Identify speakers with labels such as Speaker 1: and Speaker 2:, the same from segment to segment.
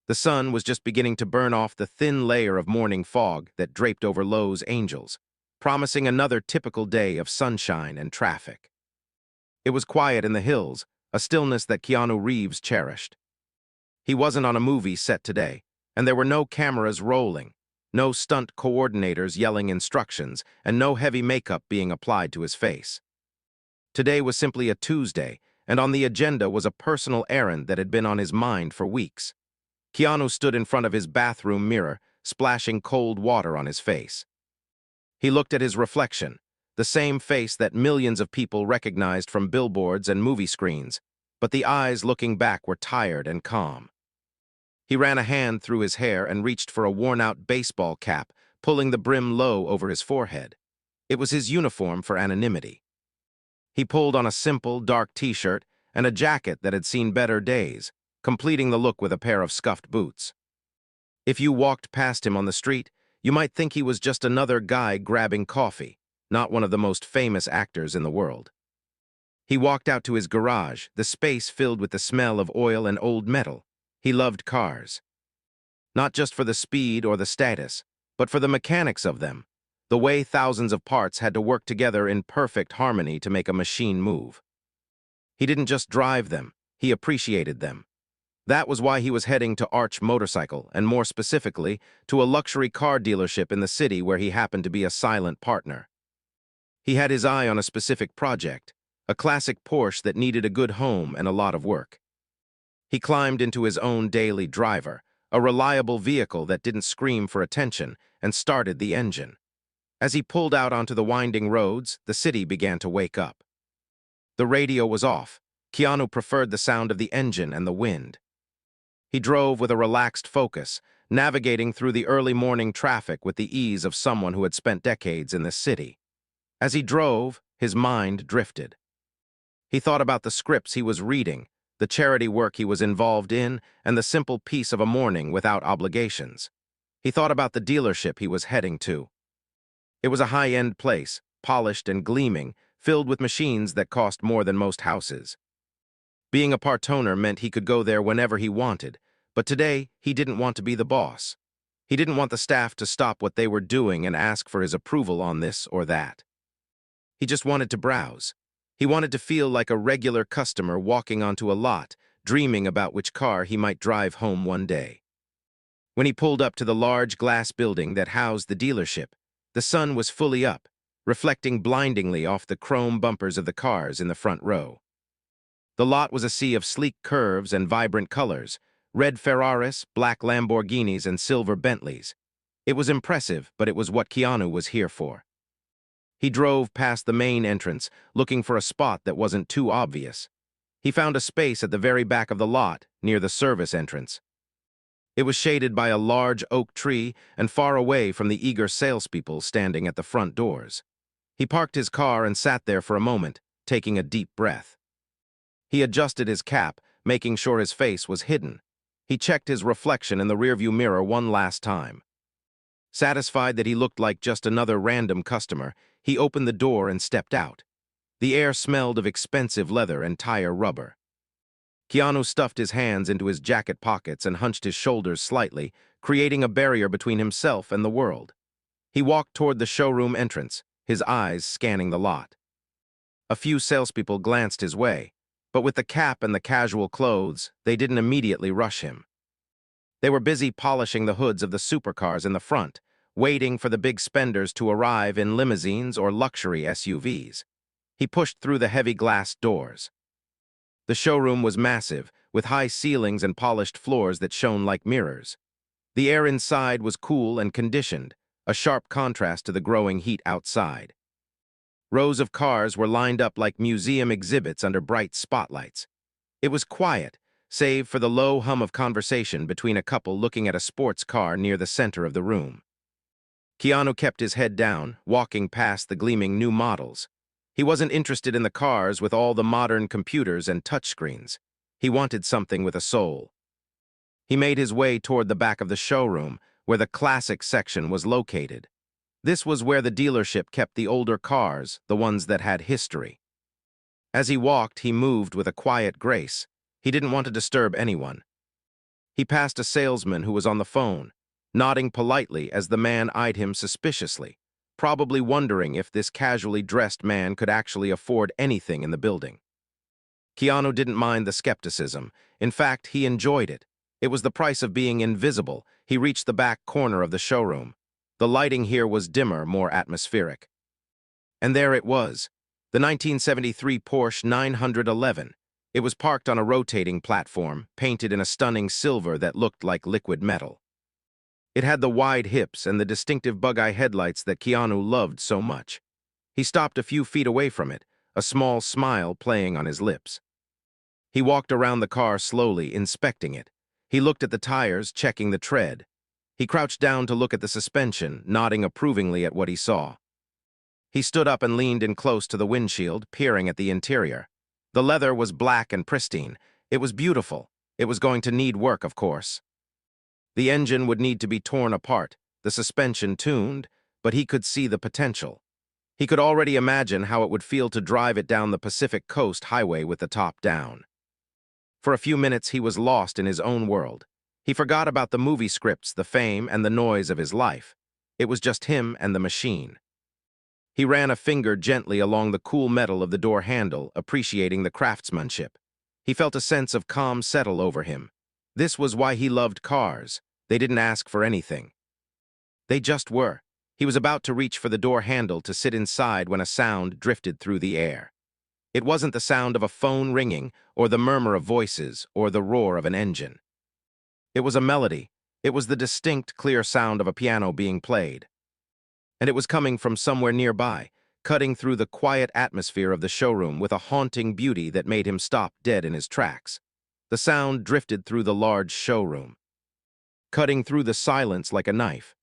Speaker 1: The sun was just beginning to burn off the thin layer of morning fog that draped over Los Angeles, promising another typical day of sunshine and traffic. It was quiet in the hills, a stillness that Keanu Reeves cherished. He wasn't on a movie set today, and there were no cameras rolling, no stunt coordinators yelling instructions, and no heavy makeup being applied to his face. Today was simply a Tuesday, and on the agenda was a personal errand that had been on his mind for weeks. Keanu stood in front of his bathroom mirror, splashing cold water on his face. He looked at his reflection, the same face that millions of people recognized from billboards and movie screens, but the eyes looking back were tired and calm. He ran a hand through his hair and reached for a worn-out baseball cap, pulling the brim low over his forehead. It was his uniform for anonymity. He pulled on a simple, dark t-shirt and a jacket that had seen better days, completing the look with a pair of scuffed boots. If you walked past him on the street, you might think he was just another guy grabbing coffee, not one of the most famous actors in the world. He walked out to his garage, the space filled with the smell of oil and old metal. He loved cars. Not just for the speed or the status, but for the mechanics of them, the way thousands of parts had to work together in perfect harmony to make a machine move. He didn't just drive them, he appreciated them. That was why he was heading to Arch Motorcycle, and more specifically, to a luxury car dealership in the city where he happened to be a silent partner. He had his eye on a specific project, a classic Porsche that needed a good home and a lot of work. He climbed into his own daily driver, a reliable vehicle that didn't scream for attention, and started the engine. As he pulled out onto the winding roads, the city began to wake up. The radio was off. Keanu preferred the sound of the engine and the wind. He drove with a relaxed focus, navigating through the early morning traffic with the ease of someone who had spent decades in the city. As he drove, his mind drifted. He thought about the scripts he was reading, the charity work he was involved in, and the simple peace of a morning without obligations. He thought about the dealership he was heading to. It was a high-end place, polished and gleaming, filled with machines that cost more than most houses. Being a part owner meant he could go there whenever he wanted, but today he didn't want to be the boss. He didn't want the staff to stop what they were doing and ask for his approval on this or that. He just wanted to browse. He wanted to feel like a regular customer walking onto a lot, dreaming about which car he might drive home one day. When he pulled up to the large glass building that housed the dealership, the sun was fully up, reflecting blindingly off the chrome bumpers of the cars in the front row. The lot was a sea of sleek curves and vibrant colors, red Ferraris, black Lamborghinis, and silver Bentleys. It was impressive, but it was what Keanu was here for. He drove past the main entrance, looking for a spot that wasn't too obvious. He found a space at the very back of the lot, near the service entrance. It was shaded by a large oak tree and far away from the eager salespeople standing at the front doors. He parked his car and sat there for a moment, taking a deep breath. He adjusted his cap, making sure his face was hidden. He checked his reflection in the rearview mirror one last time. Satisfied that he looked like just another random customer, he opened the door and stepped out. The air smelled of expensive leather and tire rubber. Keanu stuffed his hands into his jacket pockets and hunched his shoulders slightly, creating a barrier between himself and the world. He walked toward the showroom entrance, his eyes scanning the lot. A few salespeople glanced his way, but with the cap and the casual clothes, they didn't immediately rush him. They were busy polishing the hoods of the supercars in the front, waiting for the big spenders to arrive in limousines or luxury SUVs. He pushed through the heavy glass doors. The showroom was massive, with high ceilings and polished floors that shone like mirrors. The air inside was cool and conditioned, a sharp contrast to the growing heat outside. Rows of cars were lined up like museum exhibits under bright spotlights. It was quiet, save for the low hum of conversation between a couple looking at a sports car near the center of the room. Keanu kept his head down, walking past the gleaming new models. He wasn't interested in the cars with all the modern computers and touchscreens. He wanted something with a soul. He made his way toward the back of the showroom, where the classic section was located. This was where the dealership kept the older cars, the ones that had history. As he walked, he moved with a quiet grace. He didn't want to disturb anyone. He passed a salesman who was on the phone, nodding politely as the man eyed him suspiciously, probably wondering if this casually dressed man could actually afford anything in the building. Keanu didn't mind the skepticism. In fact, he enjoyed it. It was the price of being invisible. He reached the back corner of the showroom. The lighting here was dimmer, more atmospheric. And there it was, the 1973 Porsche 911. It was parked on a rotating platform, painted in a stunning silver that looked like liquid metal. It had the wide hips and the distinctive bug-eye headlights that Keanu loved so much. He stopped a few feet away from it, a small smile playing on his lips. He walked around the car slowly, inspecting it. He looked at the tires, checking the tread. He crouched down to look at the suspension, nodding approvingly at what he saw. He stood up and leaned in close to the windshield, peering at the interior. The leather was black and pristine. It was beautiful. It was going to need work, of course. The engine would need to be torn apart, the suspension tuned, but he could see the potential. He could already imagine how it would feel to drive it down the Pacific Coast Highway with the top down. For a few minutes, he was lost in his own world. He forgot about the movie scripts, the fame, and the noise of his life. It was just him and the machine. He ran a finger gently along the cool metal of the door handle, appreciating the craftsmanship. He felt a sense of calm settle over him. This was why he loved cars. They didn't ask for anything. They just were. He was about to reach for the door handle to sit inside when a sound drifted through the air. It wasn't the sound of a phone ringing, or the murmur of voices, or the roar of an engine. It was a melody. It was the distinct, clear sound of a piano being played. And it was coming from somewhere nearby, cutting through the quiet atmosphere of the showroom with a haunting beauty that made him stop dead in his tracks. The sound drifted through the large showroom, cutting through the silence like a knife.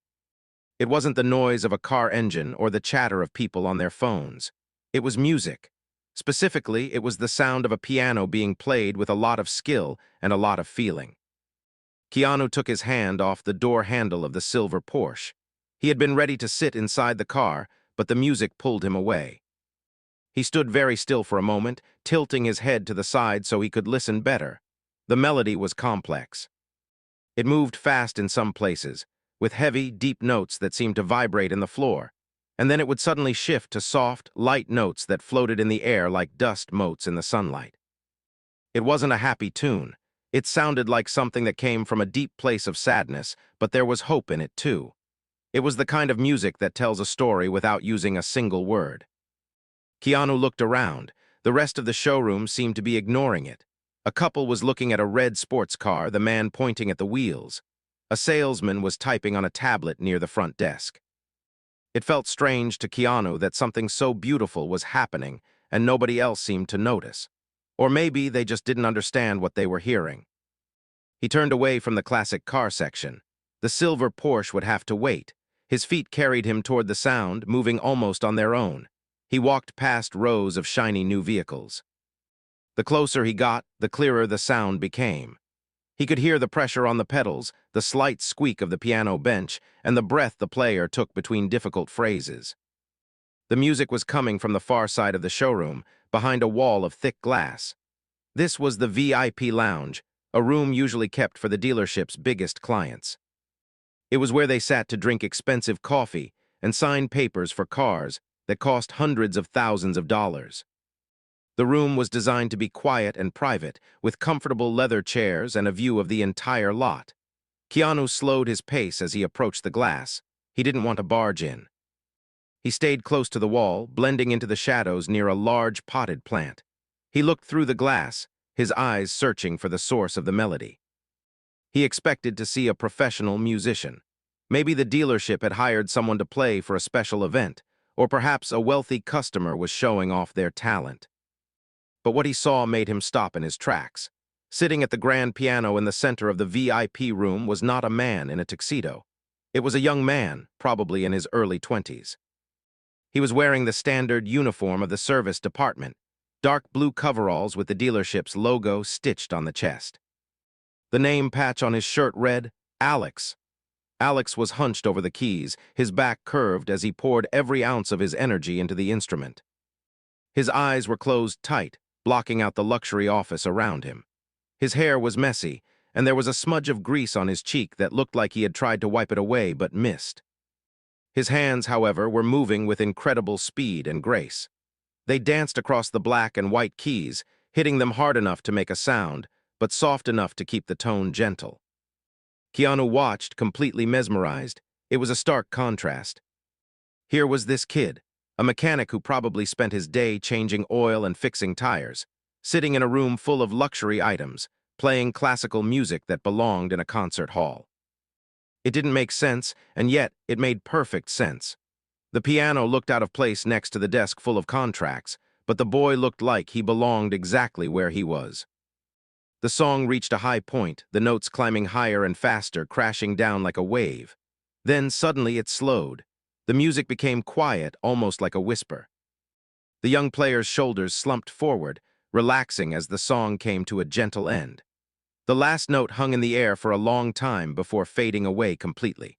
Speaker 1: It wasn't the noise of a car engine or the chatter of people on their phones. It was music. Specifically, it was the sound of a piano being played with a lot of skill and a lot of feeling. Keanu took his hand off the door handle of the silver Porsche. He had been ready to sit inside the car, but the music pulled him away. He stood very still for a moment, tilting his head to the side so he could listen better. The melody was complex. It moved fast in some places, with heavy, deep notes that seemed to vibrate in the floor, and then it would suddenly shift to soft, light notes that floated in the air like dust motes in the sunlight. It wasn't a happy tune. It sounded like something that came from a deep place of sadness, but there was hope in it too. It was the kind of music that tells a story without using a single word. Keanu looked around. The rest of the showroom seemed to be ignoring it. A couple was looking at a red sports car, the man pointing at the wheels. A salesman was typing on a tablet near the front desk. It felt strange to Keanu that something so beautiful was happening and nobody else seemed to notice. Or maybe they just didn't understand what they were hearing. He turned away from the classic car section. The silver Porsche would have to wait. His feet carried him toward the sound, moving almost on their own. He walked past rows of shiny new vehicles. The closer he got, the clearer the sound became. He could hear the pressure on the pedals, the slight squeak of the piano bench, and the breath the player took between difficult phrases. The music was coming from the far side of the showroom, behind a wall of thick glass. This was the VIP lounge, a room usually kept for the dealership's biggest clients. It was where they sat to drink expensive coffee and sign papers for cars that cost hundreds of thousands of dollars. The room was designed to be quiet and private, with comfortable leather chairs and a view of the entire lot. Keanu slowed his pace as he approached the glass. He didn't want to barge in. He stayed close to the wall, blending into the shadows near a large potted plant. He looked through the glass, his eyes searching for the source of the melody. He expected to see a professional musician. Maybe the dealership had hired someone to play for a special event, or perhaps a wealthy customer was showing off their talent. But what he saw made him stop in his tracks. Sitting at the grand piano in the center of the VIP room was not a man in a tuxedo. It was a young man, probably in his early 20s. He was wearing the standard uniform of the service department, dark blue coveralls with the dealership's logo stitched on the chest. The name patch on his shirt read, Alex. Alex was hunched over the keys, his back curved as he poured every ounce of his energy into the instrument. His eyes were closed tight, blocking out the luxury office around him. His hair was messy, and there was a smudge of grease on his cheek that looked like he had tried to wipe it away but missed. His hands, however, were moving with incredible speed and grace. They danced across the black and white keys, hitting them hard enough to make a sound, but soft enough to keep the tone gentle. Keanu watched, completely mesmerized. It was a stark contrast. Here was this kid, a mechanic who probably spent his day changing oil and fixing tires, sitting in a room full of luxury items, playing classical music that belonged in a concert hall. It didn't make sense, and yet it made perfect sense. The piano looked out of place next to the desk full of contracts, but the boy looked like he belonged exactly where he was. The song reached a high point, the notes climbing higher and faster, crashing down like a wave. Then suddenly it slowed. The music became quiet, almost like a whisper. The young player's shoulders slumped forward, relaxing as the song came to a gentle end. The last note hung in the air for a long time before fading away completely.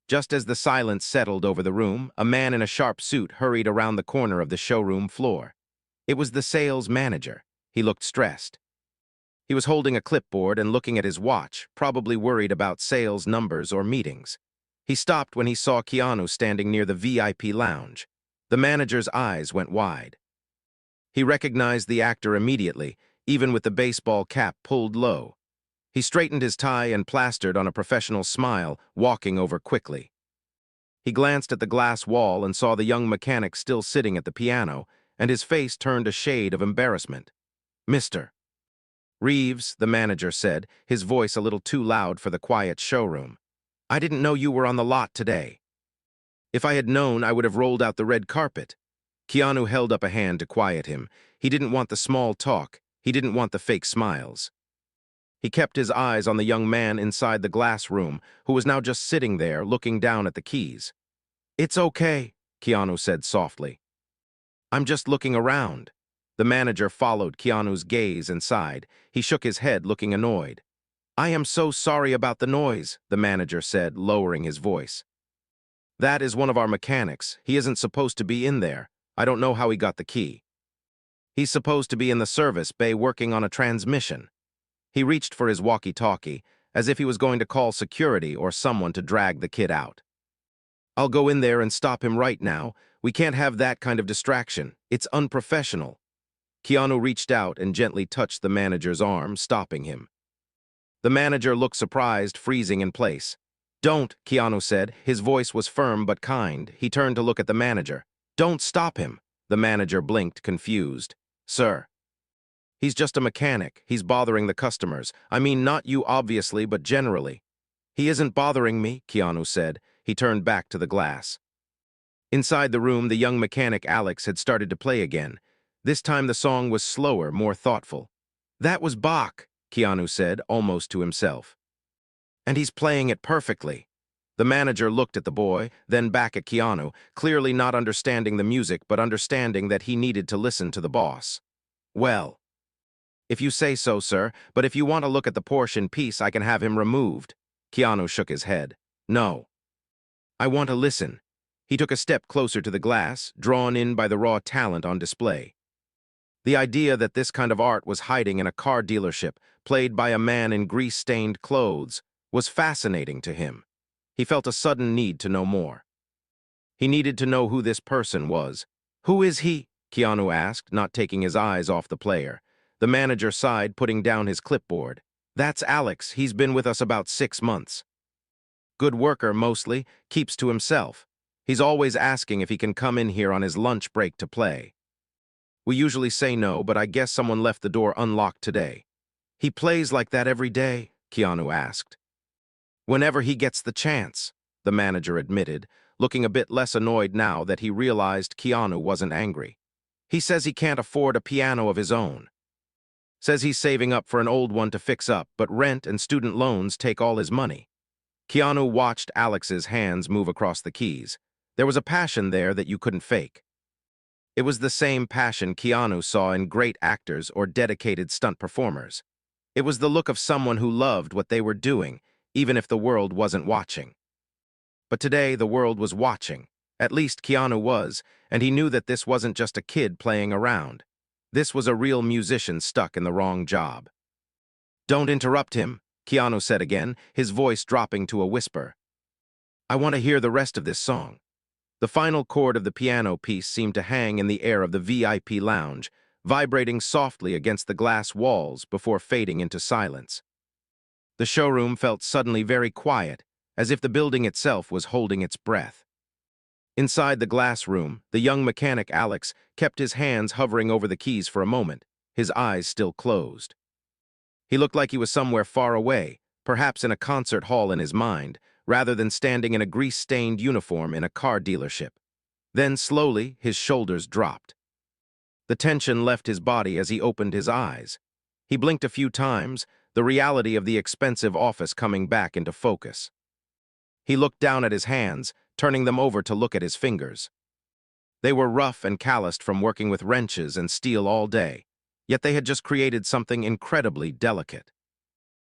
Speaker 1: Just as the silence settled over the room, a man in a sharp suit hurried around the corner of the showroom floor. It was the sales manager. He looked stressed. He was holding a clipboard and looking at his watch, probably worried about sales numbers or meetings. He stopped when he saw Keanu standing near the VIP lounge. The manager's eyes went wide. He recognized the actor immediately, even with the baseball cap pulled low. He straightened his tie and plastered on a professional smile, walking over quickly. He glanced at the glass wall and saw the young mechanic still sitting at the piano, and his face turned a shade of embarrassment. "Mr. Reeves," the manager said, his voice a little too loud for the quiet showroom. "I didn't know you were on the lot today. If I had known, I would have rolled out the red carpet." Keanu held up a hand to quiet him. He didn't want the small talk. He didn't want the fake smiles. He kept his eyes on the young man inside the glass room, who was now just sitting there, looking down at the keys. "It's okay," Keanu said softly. "I'm just looking around." The manager followed Keanu's gaze and sighed. He shook his head, looking annoyed. "I am so sorry about the noise," the manager said, lowering his voice. "That is one of our mechanics. He isn't supposed to be in there. I don't know how he got the key. He's supposed to be in the service bay working on a transmission." He reached for his walkie-talkie, as if he was going to call security or someone to drag the kid out. "I'll go in there and stop him right now. We can't have that kind of distraction. It's unprofessional." Keanu reached out and gently touched the manager's arm, stopping him. The manager looked surprised, freezing in place. "Don't," Keanu said. His voice was firm but kind. He turned to look at the manager. "Don't stop him." The manager blinked, confused. "Sir. He's just a mechanic. He's bothering the customers. I mean, not you obviously, but generally." "He isn't bothering me," Keanu said. He turned back to the glass. Inside the room, the young mechanic Alex had started to play again. This time the song was slower, more thoughtful. "That was Bach," Keanu said, almost to himself. "And he's playing it perfectly." The manager looked at the boy, then back at Keanu, clearly not understanding the music but understanding that he needed to listen to the boss. "Well, if you say so, sir, but if you want to look at the portion piece, I can have him removed." Keanu shook his head. "No. I want to listen." He took a step closer to the glass, drawn in by the raw talent on display. The idea that this kind of art was hiding in a car dealership, played by a man in grease-stained clothes, was fascinating to him. He felt a sudden need to know more. He needed to know who this person was. "Who is he?" Keanu asked, not taking his eyes off the player. The manager sighed, putting down his clipboard. "That's Alex. He's been with us about 6 months. Good worker, mostly, keeps to himself. He's always asking if he can come in here on his lunch break to play. We usually say no, but I guess someone left the door unlocked today." "He plays like that every day?" Keanu asked. "Whenever he gets the chance," the manager admitted, looking a bit less annoyed now that he realized Keanu wasn't angry. "He says he can't afford a piano of his own. Says he's saving up for an old one to fix up, but rent and student loans take all his money." Keanu watched Alex's hands move across the keys. There was a passion there that you couldn't fake. It was the same passion Keanu saw in great actors or dedicated stunt performers. It was the look of someone who loved what they were doing, even if the world wasn't watching. But today, the world was watching. At least Keanu was, and he knew that this wasn't just a kid playing around. This was a real musician stuck in the wrong job. "Don't interrupt him," Keanu said again, his voice dropping to a whisper. I want to hear the rest of this song. The final chord of the piano piece seemed to hang in the air of the VIP lounge, vibrating softly against the glass walls before fading into silence. The showroom felt suddenly very quiet, as if the building itself was holding its breath. Inside the glass room, the young mechanic Alex kept his hands hovering over the keys for a moment, his eyes still closed. He looked like he was somewhere far away, perhaps in a concert hall in his mind, rather than standing in a grease-stained uniform in a car dealership. Then, slowly, his shoulders dropped. The tension left his body as he opened his eyes. He blinked a few times, the reality of the expensive office coming back into focus. He looked down at his hands, turning them over to look at his fingers. They were rough and calloused from working with wrenches and steel all day, yet they had just created something incredibly delicate.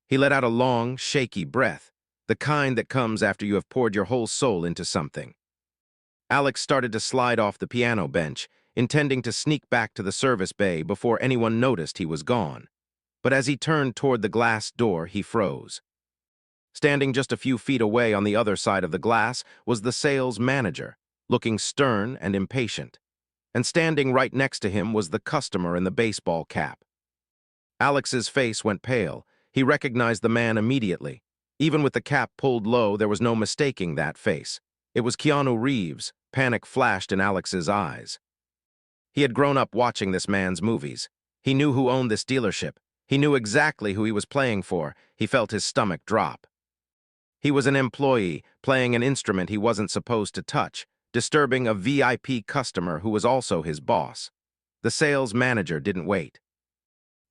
Speaker 1: He let out a long, shaky breath, the kind that comes after you have poured your whole soul into something. Alex started to slide off the piano bench, intending to sneak back to the service bay before anyone noticed he was gone. But as he turned toward the glass door, he froze. Standing just a few feet away on the other side of the glass was the sales manager, looking stern and impatient. And standing right next to him was the customer in the baseball cap. Alex's face went pale. He recognized the man immediately. Even with the cap pulled low, there was no mistaking that face. It was Keanu Reeves. Panic flashed in Alex's eyes. He had grown up watching this man's movies. He knew who owned this dealership. He knew exactly who he was playing for. He felt his stomach drop. He was an employee, playing an instrument he wasn't supposed to touch, disturbing a VIP customer who was also his boss. The sales manager didn't wait.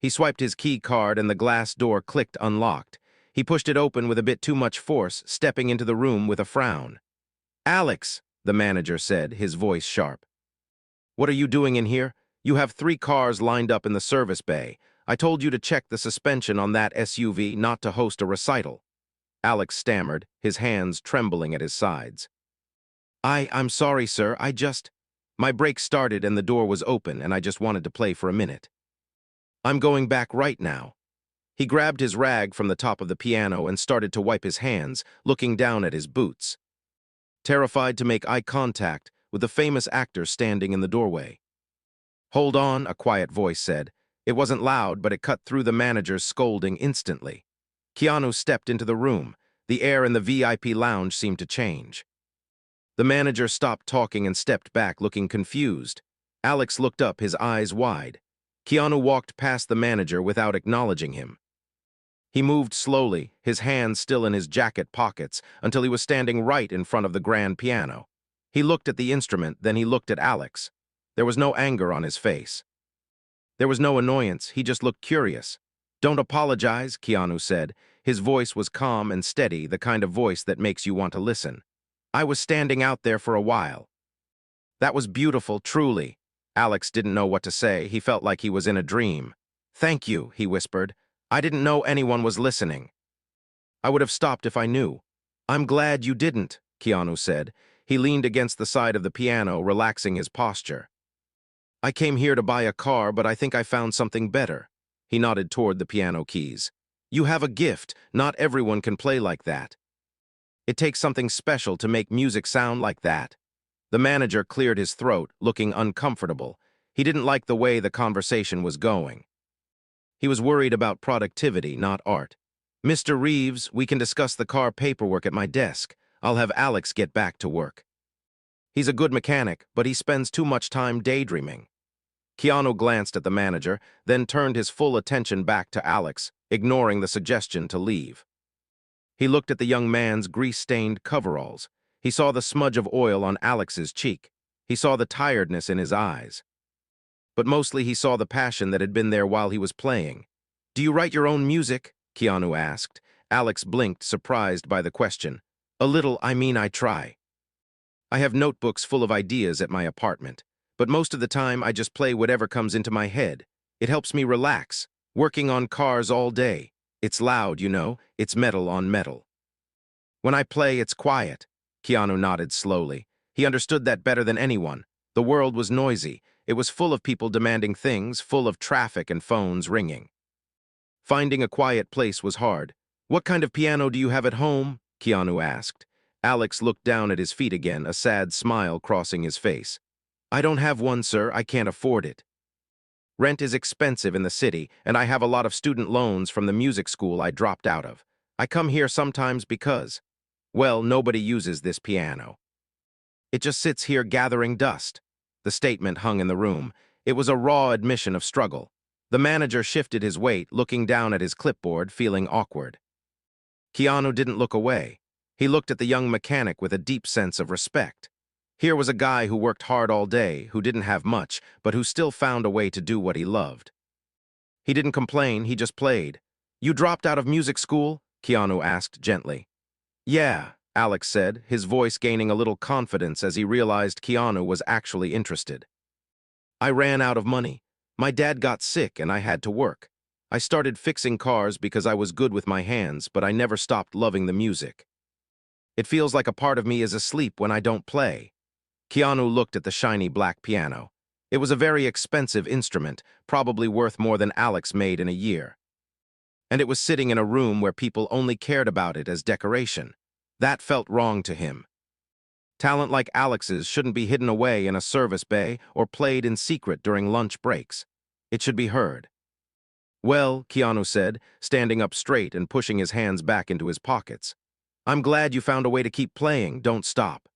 Speaker 1: He swiped his key card and the glass door clicked unlocked. He pushed it open with a bit too much force, stepping into the room with a frown. "Alex," the manager said, his voice sharp. "What are you doing in here? You have 3 cars lined up in the service bay. I told you to check the suspension on that SUV, not to host a recital." Alex stammered, his hands trembling at his sides. I'm sorry, sir, My brake started and the door was open and I just wanted to play for a minute. I'm going back right now." He grabbed his rag from the top of the piano and started to wipe his hands, looking down at his boots. Terrified to make eye contact with the famous actor standing in the doorway. "Hold on," a quiet voice said. It wasn't loud, but it cut through the manager's scolding instantly. Keanu stepped into the room. The air in the VIP lounge seemed to change. The manager stopped talking and stepped back, looking confused. Alex looked up, his eyes wide. Keanu walked past the manager without acknowledging him. He moved slowly, his hands still in his jacket pockets, until he was standing right in front of the grand piano. He looked at the instrument, then he looked at Alex. There was no anger on his face. There was no annoyance, he just looked curious. "Don't apologize," Keanu said. His voice was calm and steady, the kind of voice that makes you want to listen. "I was standing out there for a while." "That was beautiful, truly." Alex didn't know what to say. He felt like he was in a dream. "Thank you," he whispered. "I didn't know anyone was listening. I would have stopped if I knew." "I'm glad you didn't," Keanu said. He leaned against the side of the piano, relaxing his posture. "I came here to buy a car, but I think I found something better." He nodded toward the piano keys. "You have a gift. Not everyone can play like that. It takes something special to make music sound like that." The manager cleared his throat, looking uncomfortable. He didn't like the way the conversation was going. He was worried about productivity, not art. "Mr. Reeves, we can discuss the car paperwork at my desk. I'll have Alex get back to work. He's a good mechanic, but he spends too much time daydreaming." Keanu glanced at the manager, then turned his full attention back to Alex, ignoring the suggestion to leave. He looked at the young man's grease-stained coveralls. He saw the smudge of oil on Alex's cheek. He saw the tiredness in his eyes. But mostly he saw the passion that had been there while he was playing. "Do you write your own music?" Keanu asked. Alex blinked, surprised by the question. "A little, I try. I have notebooks full of ideas at my apartment, but most of the time I just play whatever comes into my head. It helps me relax, working on cars all day. It's loud, you know, it's metal on metal. When I play, it's quiet." Keanu nodded slowly. He understood that better than anyone. The world was noisy. It was full of people demanding things, full of traffic and phones ringing. Finding a quiet place was hard. "What kind of piano do you have at home?" Keanu asked. Alex looked down at his feet again, a sad smile crossing his face. "I don't have one, sir. I can't afford it. Rent is expensive in the city, and I have a lot of student loans from the music school I dropped out of. I come here sometimes because, well, nobody uses this piano. It just sits here gathering dust." The statement hung in the room. It was a raw admission of struggle. The manager shifted his weight, looking down at his clipboard, feeling awkward. Keanu didn't look away. He looked at the young mechanic with a deep sense of respect. Here was a guy who worked hard all day, who didn't have much, but who still found a way to do what he loved. He didn't complain, he just played. "You dropped out of music school?" Keanu asked gently. "Yeah," Alex said, his voice gaining a little confidence as he realized Keanu was actually interested. "I ran out of money. My dad got sick and I had to work. I started fixing cars because I was good with my hands, but I never stopped loving the music. It feels like a part of me is asleep when I don't play." Keanu looked at the shiny black piano. It was a very expensive instrument, probably worth more than Alex made in a year. And it was sitting in a room where people only cared about it as decoration. That felt wrong to him. Talent like Alex's shouldn't be hidden away in a service bay or played in secret during lunch breaks. It should be heard. "Well," Keanu said, standing up straight and pushing his hands back into his pockets, "I'm glad you found a way to keep playing. Don't stop.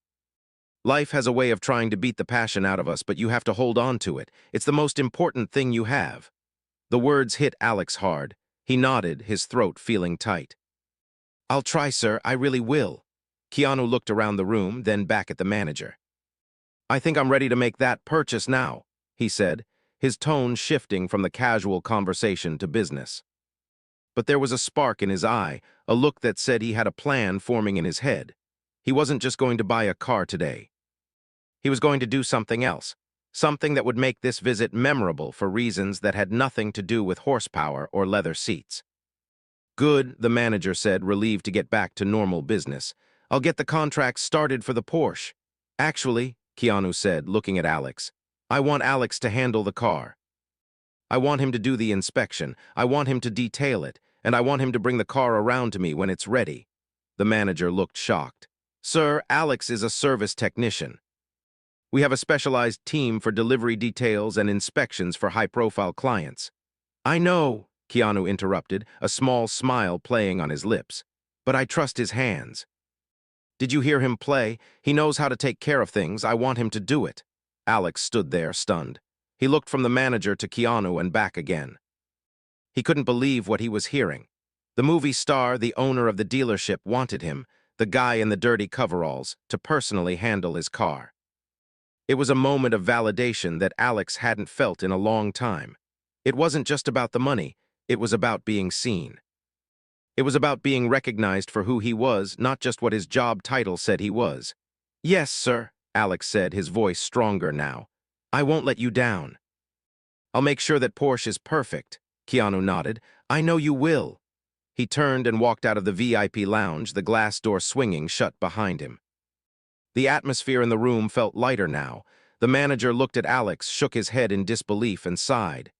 Speaker 1: Life has a way of trying to beat the passion out of us, but you have to hold on to it. It's the most important thing you have." The words hit Alex hard. He nodded, his throat feeling tight. "I'll try, sir. I really will." Keanu looked around the room, then back at the manager. "I think I'm ready to make that purchase now," he said, his tone shifting from the casual conversation to business. But there was a spark in his eye, a look that said he had a plan forming in his head. He wasn't just going to buy a car today. He was going to do something else, something that would make this visit memorable for reasons that had nothing to do with horsepower or leather seats. "Good," the manager said, relieved to get back to normal business. "I'll get the contract started for the Porsche." "Actually," Keanu said, looking at Alex, "I want Alex to handle the car. I want him to do the inspection, I want him to detail it, and I want him to bring the car around to me when it's ready." The manager looked shocked. "Sir, Alex is a service technician. We have a specialized team for delivery details and inspections for high-profile clients." "I know," Keanu interrupted, a small smile playing on his lips. "But I trust his hands. Did you hear him play? He knows how to take care of things. I want him to do it." Alex stood there, stunned. He looked from the manager to Keanu and back again. He couldn't believe what he was hearing. The movie star, the owner of the dealership, wanted him, the guy in the dirty coveralls, to personally handle his car. It was a moment of validation that Alex hadn't felt in a long time. It wasn't just about the money, it was about being seen. It was about being recognized for who he was, not just what his job title said he was. "Yes, sir," Alex said, his voice stronger now. "I won't let you down. I'll make sure that Porsche is perfect." Keanu nodded. "I know you will." He turned and walked out of the VIP lounge, the glass door swinging shut behind him. The atmosphere in the room felt lighter now. The manager looked at Alex, shook his head in disbelief, and sighed.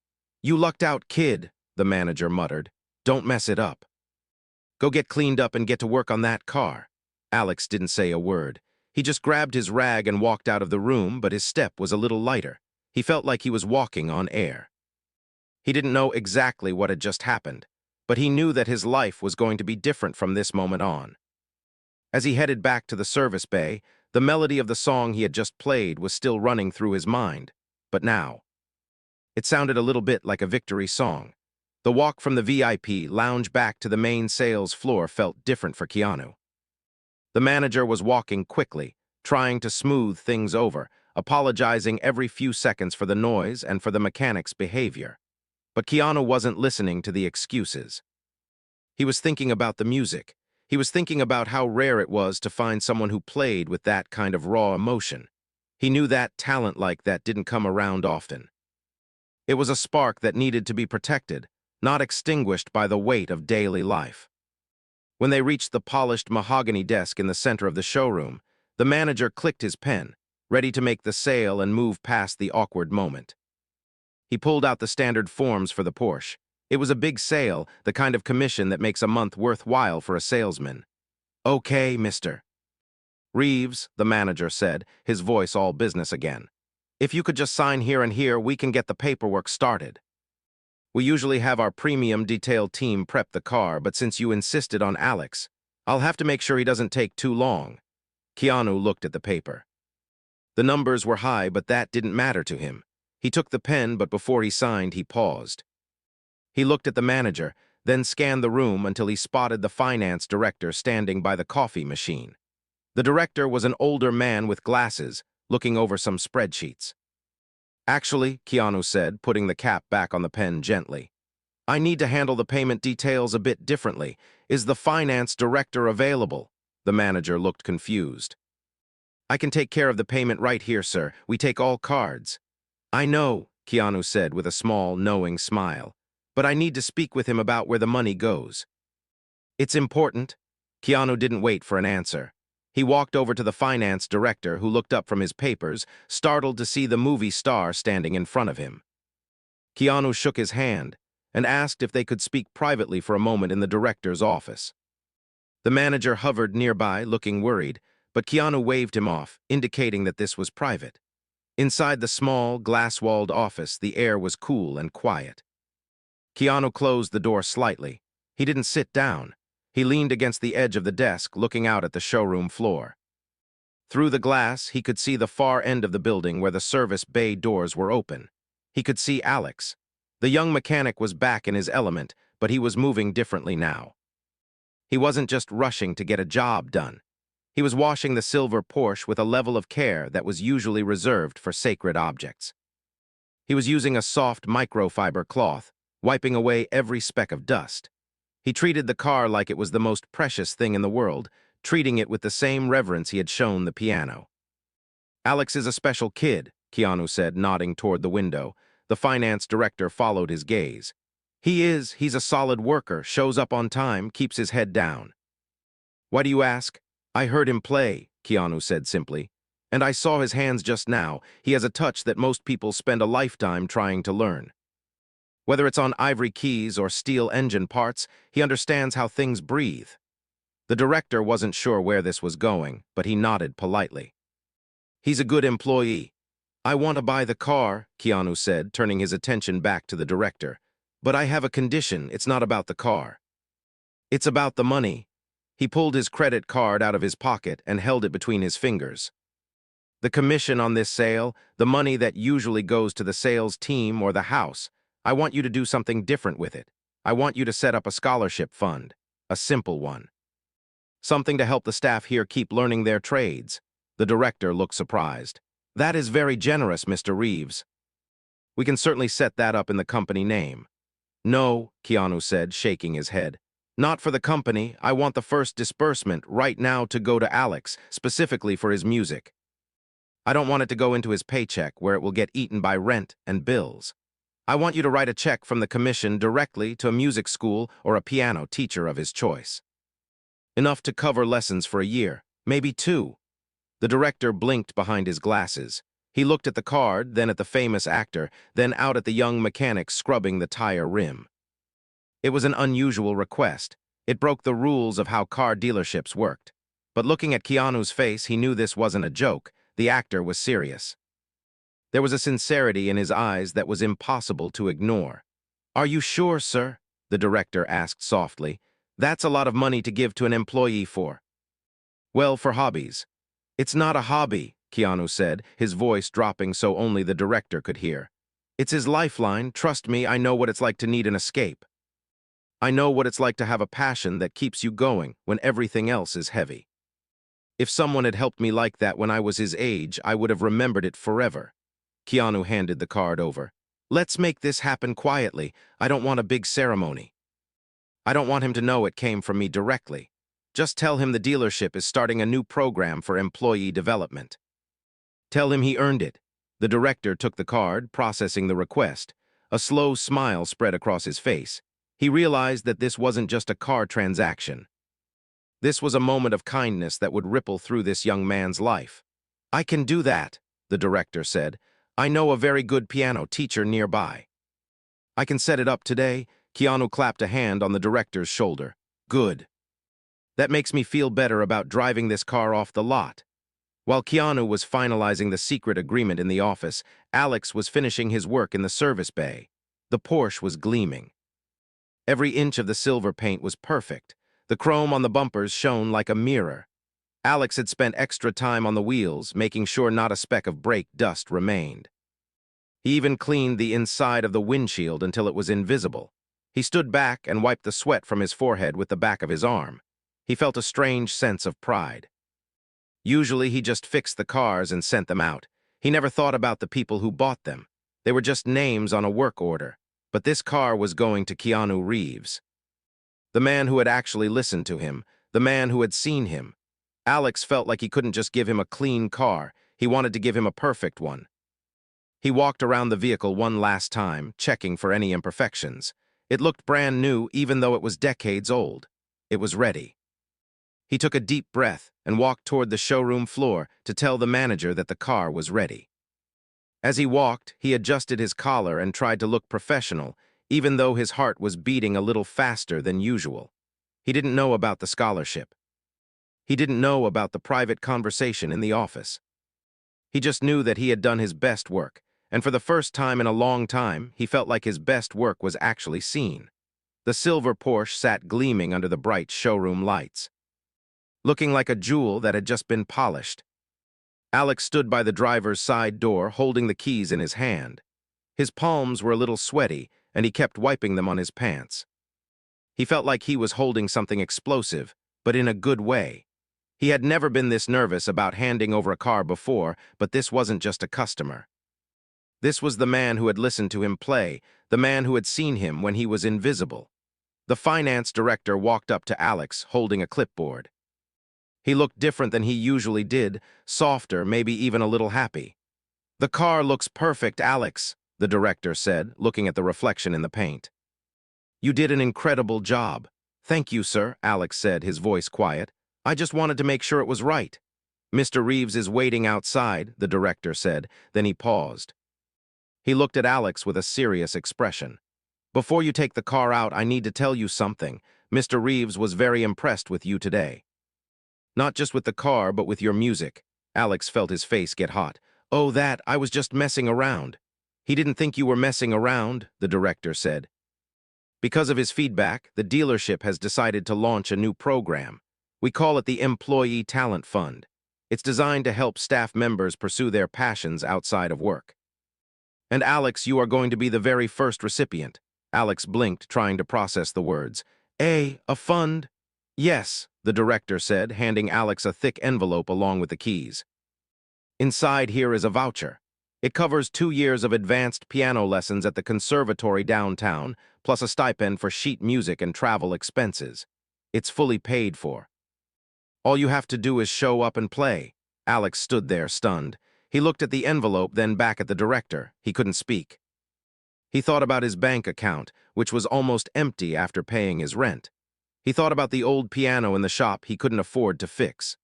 Speaker 1: "You lucked out, kid," the manager muttered. "Don't mess it up. Go get cleaned up and get to work on that car." Alex didn't say a word. He just grabbed his rag and walked out of the room, but his step was a little lighter. He felt like he was walking on air. He didn't know exactly what had just happened, but he knew that his life was going to be different from this moment on. As he headed back to the service bay, the melody of the song he had just played was still running through his mind. But now, it sounded a little bit like a victory song. The walk from the VIP lounge back to the main sales floor felt different for Keanu. The manager was walking quickly, trying to smooth things over, apologizing every few seconds for the noise and for the mechanic's behavior. But Keanu wasn't listening to the excuses. He was thinking about the music. He was thinking about how rare it was to find someone who played with that kind of raw emotion. He knew that talent like that didn't come around often. It was a spark that needed to be protected, not extinguished by the weight of daily life. When they reached the polished mahogany desk in the center of the showroom, the manager clicked his pen, ready to make the sale and move past the awkward moment. He pulled out the standard forms for the Porsche. It was a big sale, the kind of commission that makes a month worthwhile for a salesman. "Okay, mister." Reeves, the manager said, his voice all business again. "If you could just sign here and here, we can get the paperwork started. We usually have our premium detail team prep the car, but since you insisted on Alex, I'll have to make sure he doesn't take too long." Keanu looked at the paper. The numbers were high, but that didn't matter to him. He took the pen, but before he signed, he paused. He looked at the manager, then scanned the room until he spotted the finance director standing by the coffee machine. The director was an older man with glasses, looking over some spreadsheets. "Actually," Keanu said, putting the cap back on the pen gently, "I need to handle the payment details a bit differently. Is the finance director available?" The manager looked confused. "I can take care of the payment right here, sir. We take all cards." "I know," Keanu said with a small, knowing smile, "but I need to speak with him about where the money goes." "It's important." Keanu didn't wait for an answer. He walked over to the finance director, who looked up from his papers, startled to see the movie star standing in front of him. Keanu shook his hand and asked if they could speak privately for a moment in the director's office. The manager hovered nearby, looking worried, but Keanu waved him off, indicating that this was private. Inside the small, glass-walled office, the air was cool and quiet. Keanu closed the door slightly. He didn't sit down. He leaned against the edge of the desk, looking out at the showroom floor. Through the glass, he could see the far end of the building where the service bay doors were open. He could see Alex. The young mechanic was back in his element, but he was moving differently now. He wasn't just rushing to get a job done. He was washing the silver Porsche with a level of care that was usually reserved for sacred objects. He was using a soft microfiber cloth, wiping away every speck of dust. He treated the car like it was the most precious thing in the world, treating it with the same reverence he had shown the piano. "Alex is a special kid," Keanu said, nodding toward the window. The finance director followed his gaze. He's a solid worker, shows up on time, keeps his head down." "Why do you ask?" "I heard him play," Keanu said simply. "And I saw his hands just now. He has a touch that most people spend a lifetime trying to learn. Whether it's on ivory keys or steel engine parts, he understands how things breathe." The director wasn't sure where this was going, but he nodded politely. "He's a good employee." "I want to buy the car," Keanu said, turning his attention back to the director. "But I have a condition. It's not about the car. It's about the money." He pulled his credit card out of his pocket and held it between his fingers. "The commission on this sale, the money that usually goes to the sales team or the house, I want you to do something different with it. I want you to set up a scholarship fund, a simple one. Something to help the staff here keep learning their trades." The director looked surprised. "That is very generous, Mr. Reeves. We can certainly set that up in the company name." "No," Keanu said, shaking his head. "Not for the company. I want the first disbursement right now to go to Alex, specifically for his music. I don't want it to go into his paycheck where it will get eaten by rent and bills. I want you to write a check from the commission directly to a music school or a piano teacher of his choice. Enough to cover lessons for a year, maybe 2. The director blinked behind his glasses. He looked at the card, then at the famous actor, then out at the young mechanic scrubbing the tire rim. It was an unusual request. It broke the rules of how car dealerships worked. But looking at Keanu's face, he knew this wasn't a joke. The actor was serious. There was a sincerity in his eyes that was impossible to ignore. "Are you sure, sir?" the director asked softly. "That's a lot of money to give to an employee for." "Well, for hobbies." "It's not a hobby," Keanu said, his voice dropping so only the director could hear. "It's his lifeline. Trust me, I know what it's like to need an escape. I know what it's like to have a passion that keeps you going when everything else is heavy. If someone had helped me like that when I was his age, I would have remembered it forever." Keanu handed the card over. "Let's make this happen quietly. I don't want a big ceremony. I don't want him to know it came from me directly. Just tell him the dealership is starting a new program for employee development. Tell him he earned it." The director took the card, processing the request. A slow smile spread across his face. He realized that this wasn't just a car transaction. This was a moment of kindness that would ripple through this young man's life. "I can do that," the director said. "I know a very good piano teacher nearby. I can set it up today." Keanu clapped a hand on the director's shoulder. Good. That makes me feel better about driving this car off the lot. While Keanu was finalizing the secret agreement in the office, Alex was finishing his work in the service bay. The Porsche was gleaming. Every inch of the silver paint was perfect. The chrome on the bumpers shone like a mirror. Alex had spent extra time on the wheels, making sure not a speck of brake dust remained. He even cleaned the inside of the windshield until it was invisible. He stood back and wiped the sweat from his forehead with the back of his arm. He felt a strange sense of pride. Usually he just fixed the cars and sent them out. He never thought about the people who bought them. They were just names on a work order. But this car was going to Keanu Reeves. The man who had actually listened to him, the man who had seen him. Alex felt like he couldn't just give him a clean car. He wanted to give him a perfect one. He walked around the vehicle one last time, checking for any imperfections. It looked brand new even though it was decades old. It was ready. He took a deep breath and walked toward the showroom floor to tell the manager that the car was ready. As he walked, he adjusted his collar and tried to look professional, even though his heart was beating a little faster than usual. He didn't know about the scholarship. He didn't know about the private conversation in the office. He just knew that he had done his best work, and for the first time in a long time, he felt like his best work was actually seen. The silver Porsche sat gleaming under the bright showroom lights, looking like a jewel that had just been polished. Alex stood by the driver's side door, holding the keys in his hand. His palms were a little sweaty, and he kept wiping them on his pants. He felt like he was holding something explosive, but in a good way. He had never been this nervous about handing over a car before, but this wasn't just a customer. This was the man who had listened to him play, the man who had seen him when he was invisible. The finance director walked up to Alex, holding a clipboard. He looked different than he usually did, softer, maybe even a little happy. "The car looks perfect, Alex," the director said, looking at the reflection in the paint. "You did an incredible job." "Thank you, sir," Alex said, his voice quiet. "I just wanted to make sure it was right." "Mr. Reeves is waiting outside," the director said. Then he paused. He looked at Alex with a serious expression. "Before you take the car out, I need to tell you something. Mr. Reeves was very impressed with you today. Not just with the car, but with your music." Alex felt his face get hot. "Oh, I was just messing around." "He didn't think you were messing around," the director said. "Because of his feedback, the dealership has decided to launch a new program. We call it the Employee Talent Fund. It's designed to help staff members pursue their passions outside of work. And Alex, you are going to be the very first recipient." Alex blinked, trying to process the words. A fund?" "Yes," the director said, handing Alex a thick envelope along with the keys. "Inside here is a voucher. It covers 2 years of advanced piano lessons at the conservatory downtown, plus a stipend for sheet music and travel expenses. It's fully paid for. All you have to do is show up and play." Alex stood there, stunned. He looked at the envelope, then back at the director. He couldn't speak. He thought about his bank account, which was almost empty after paying his rent. He thought about the old piano in the shop he couldn't afford to fix.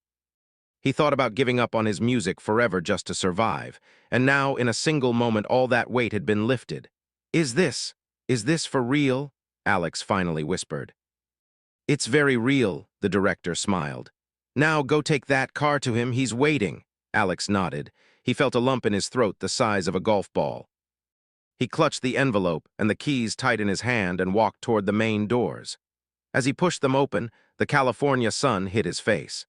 Speaker 1: He thought about giving up on his music forever just to survive, and now, in a single moment, all that weight had been lifted. Is this for real?" Alex finally whispered. "It's very real," the director smiled. "Now go take that car to him, he's waiting." Alex nodded. He felt a lump in his throat the size of a golf ball. He clutched the envelope and the keys tight in his hand and walked toward the main doors. As he pushed them open, the California sun hit his face.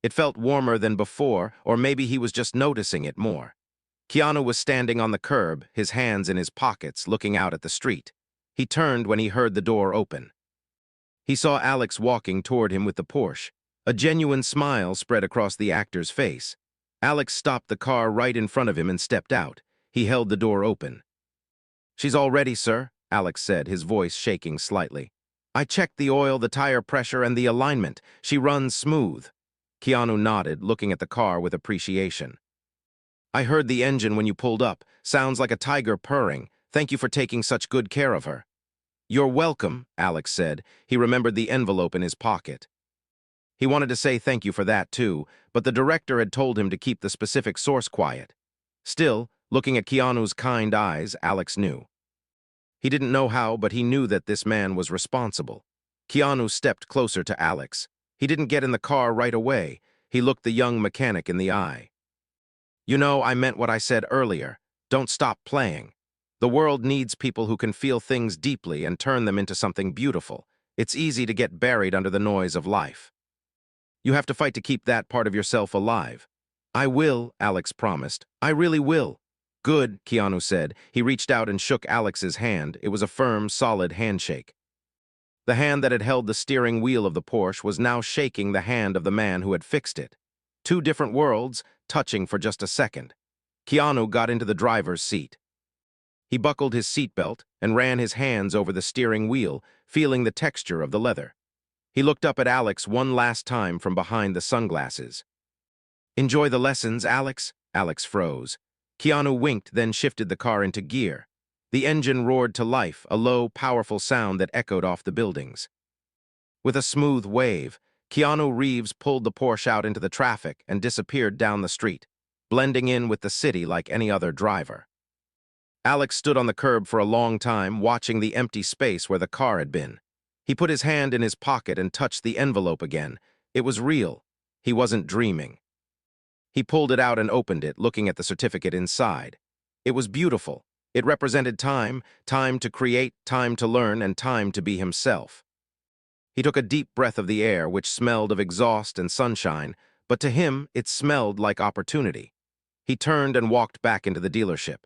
Speaker 1: It felt warmer than before, or maybe he was just noticing it more. Keanu was standing on the curb, his hands in his pockets, looking out at the street. He turned when he heard the door open. He saw Alex walking toward him with the Porsche. A genuine smile spread across the actor's face. Alex stopped the car right in front of him and stepped out. He held the door open. "She's all ready, sir," Alex said, his voice shaking slightly. "I checked the oil, the tire pressure, and the alignment. She runs smooth." Keanu nodded, looking at the car with appreciation. "I heard the engine when you pulled up. Sounds like a tiger purring. Thank you for taking such good care of her." "You're welcome," Alex said. He remembered the envelope in his pocket. He wanted to say thank you for that, too, but the director had told him to keep the specific source quiet. Still, looking at Keanu's kind eyes, Alex knew. He didn't know how, but he knew that this man was responsible. Keanu stepped closer to Alex. He didn't get in the car right away. He looked the young mechanic in the eye. "You know, I meant what I said earlier. Don't stop playing. The world needs people who can feel things deeply and turn them into something beautiful. It's easy to get buried under the noise of life. You have to fight to keep that part of yourself alive." "I will," Alex promised. "I really will." "Good," Keanu said. He reached out and shook Alex's hand. It was a firm, solid handshake. The hand that had held the steering wheel of the Porsche was now shaking the hand of the man who had fixed it. Two different worlds, touching for just a second. Keanu got into the driver's seat. He buckled his seatbelt and ran his hands over the steering wheel, feeling the texture of the leather. He looked up at Alex one last time from behind the sunglasses. "Enjoy the lessons, Alex?" Alex froze. Keanu winked, then shifted the car into gear. The engine roared to life, a low, powerful sound that echoed off the buildings. With a smooth wave, Keanu Reeves pulled the Porsche out into the traffic and disappeared down the street, blending in with the city like any other driver. Alex stood on the curb for a long time, watching the empty space where the car had been. He put his hand in his pocket and touched the envelope again. It was real. He wasn't dreaming. He pulled it out and opened it, looking at the certificate inside. It was beautiful. It represented time, time to create, time to learn, and time to be himself. He took a deep breath of the air, which smelled of exhaust and sunshine, but to him it smelled like opportunity. He turned and walked back into the dealership.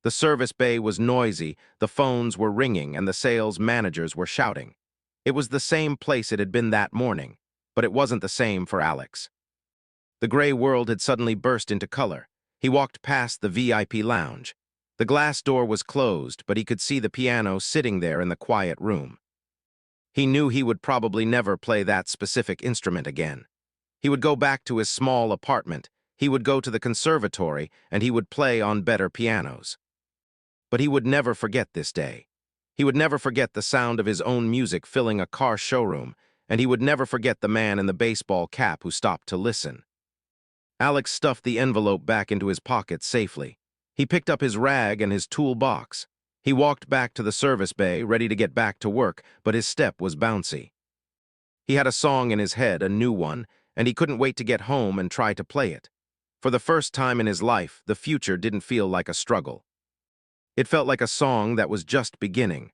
Speaker 1: The service bay was noisy, the phones were ringing, and the sales managers were shouting. It was the same place it had been that morning, but it wasn't the same for Alex. The gray world had suddenly burst into color. He walked past the VIP lounge. The glass door was closed, but he could see the piano sitting there in the quiet room. He knew he would probably never play that specific instrument again. He would go back to his small apartment, he would go to the conservatory, and he would play on better pianos. But he would never forget this day. He would never forget the sound of his own music filling a car showroom, and he would never forget the man in the baseball cap who stopped to listen. Alex stuffed the envelope back into his pocket safely. He picked up his rag and his toolbox. He walked back to the service bay, ready to get back to work, but his step was bouncy. He had a song in his head, a new one, and he couldn't wait to get home and try to play it. For the first time in his life, the future didn't feel like a struggle. It felt like a song that was just beginning.